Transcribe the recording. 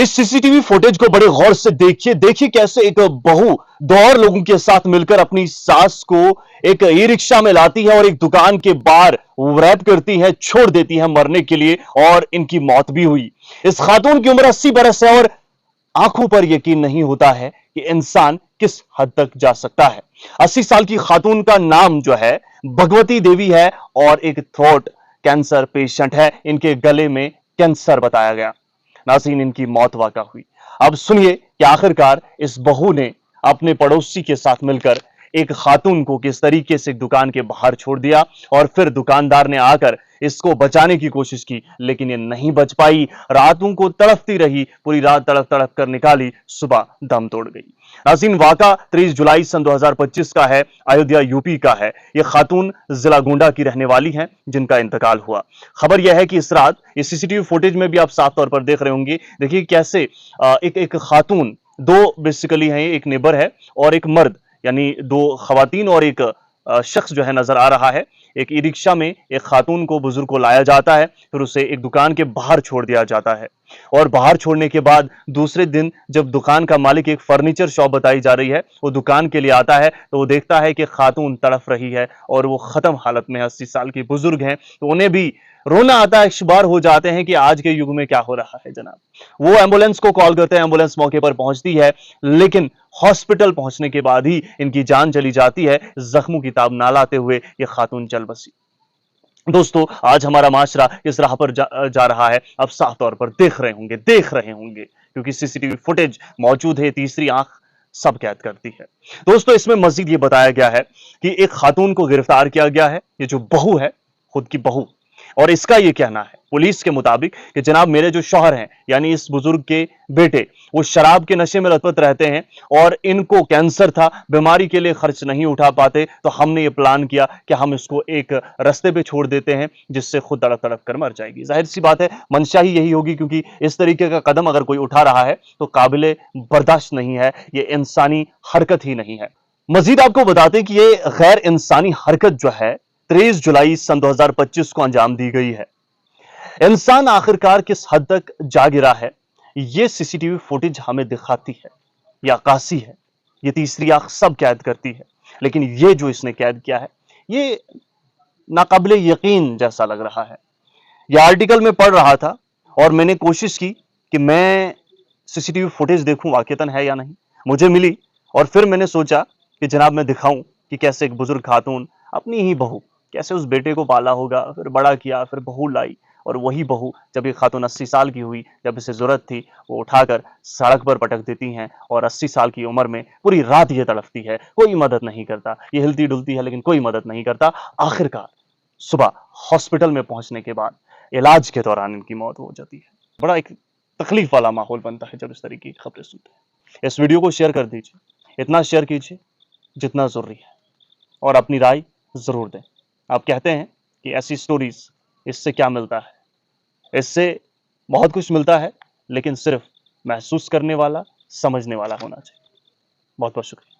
इस CCTV footage को बड़े गौर से देखिए। देखिए कैसे एक बहू दो और लोगों के साथ मिलकर अपनी सास को एक ई रिक्शा में लाती है और एक दुकान के बाहर रैप करती है, छोड़ देती है मरने के लिए, और इनकी मौत भी हुई। इस खातून की उम्र 80 बरस है और आंखों पर यकीन नहीं होता है कि इंसान किस हद तक जा सकता है। 80 साल की खातून का नाम जो है भगवती देवी है और एक थ्रोट कैंसर पेशेंट है। इनके गले में कैंसर बताया गया। नाज़रीन, इनकी मौत वाक़ा हुई। अब सुनिए कि आखिरकार इस बहू ने अपने पड़ोसी के साथ मिलकर एक खातून को किस तरीके से दुकान के बाहर छोड़ दिया, और फिर दुकानदार ने आकर इसको बचाने की कोशिश की, लेकिन ये नहीं बच पाई। रातों को तड़पती रही, पूरी रात तड़प तड़प कर निकाली, सुबह दम तोड़ गई। नाज़रीन, वाक़ा 23 जुलाई सन 2025 का है, अयोध्या यूपी का है। ये खातून जिला गोंडा की रहने वाली हैं, जिनका इंतकाल हुआ। खबर यह है कि इस रात इस सीसीटीवी फुटेज में भी आप साफ तौर पर देख रहे होंगे। देखिए कैसे एक खातून, दो बेसिकली हैं, एक नेबर है और एक मर्द, यानी दो खवातीन और एक शख्स जो है नजर आ रहा है। एक ई रिक्शा में एक खातून को, बुजुर्ग को लाया जाता है, फिर उसे एक दुकान के बाहर छोड़ दिया जाता है। और बाहर छोड़ने के बाद दूसरे दिन जब दुकान का मालिक, एक फर्नीचर शॉप बताई जा रही है, वो दुकान के लिए आता है तो वो देखता है कि खातून तड़फ रही है और वो खत्म हालत में, 80 साल की बुजुर्ग हैं, तो उन्हें भी रोना आता है, शुबार हो जाते हैं कि आज के युग में क्या हो रहा है जनाब। वो एम्बुलेंस को कॉल करते हैं, एम्बुलेंस मौके पर पहुंचती है, लेकिन हॉस्पिटल पहुंचने के बाद ही इनकी जान चली जाती है। जख्मों की ताब ना लाते हुए ये खातून चल बसी। दोस्तों, आज हमारा माशरा किस राह पर जा रहा है, अब साफ तौर पर देख रहे होंगे, क्योंकि सीसीटीवी फुटेज मौजूद है। तीसरी आंख सब कैद करती है। दोस्तों, इसमें मजीद ये बताया गया है कि एक खातून को गिरफ्तार किया गया है, ये जो बहू है, खुद की बहू, और इसका ये कहना है पुलिस के मुताबिक कि जनाब, मेरे जो शौहर हैं, यानी इस बुजुर्ग के बेटे, वो शराब के नशे में लथपथ रहते हैं और इनको कैंसर था, बीमारी के लिए खर्च नहीं उठा पाते, तो हमने ये प्लान किया कि हम इसको एक रास्ते पे छोड़ देते हैं जिससे खुद तड़प तड़प कर मर जाएगी। जाहिर सी बात है, मंशा ही यही होगी, क्योंकि इस तरीके का कदम अगर कोई उठा रहा है तो काबिले बर्दाश्त नहीं है, ये इंसानी हरकत ही नहीं है। मजीद आपको बताते कि ये गैर इंसानी हरकत जो है 23 जुलाई सन 2025 को अंजाम दी गई है। इंसान आखिरकार किस हद तक जा गिरा है, ये सीसीटीवी फुटेज हमें दिखाती है। ये अक्कासी है, ये तीसरी आंख सब कैद करती है, लेकिन ये जो इसने कैद किया है, ये नाकाबिले यकीन जैसा लग रहा है। ये आर्टिकल में पढ़ रहा था और मैंने कोशिश की कि मैं सीसीटीवी फुटेज देखूं वाकईतन है या नहीं। मुझे मिली और फिर मैंने सोचा कि जनाब मैं दिखाऊं कि कैसे एक बुजुर्ग खातून, अपनी ही बहू, कैसे उस बेटे को पाला होगा, फिर बड़ा किया, फिर बहू लाई, और वही बहू जब ये खातून 80 साल की हुई, जब इसे जरूरत थी, वो उठाकर सड़क पर पटक देती हैं और 80 साल की उम्र में पूरी रात ये तड़पती है, कोई मदद नहीं करता। ये हिलती डुलती है लेकिन कोई मदद नहीं करता। आखिरकार सुबह हॉस्पिटल में पहुंचने के बाद इलाज के दौरान इनकी मौत हो जाती है। बड़ा एक तकलीफ वाला माहौल बनता है जब इस तरीके की खबरें सुनते हैं। इस वीडियो को शेयर कर दीजिए, इतना शेयर कीजिए जितना जरूरी है, और अपनी राय जरूर दें। आप कहते हैं कि ऐसी स्टोरीज, इससे क्या मिलता है? इससे बहुत कुछ मिलता है, लेकिन सिर्फ महसूस करने वाला, समझने वाला होना चाहिए। बहुत बहुत शुक्रिया।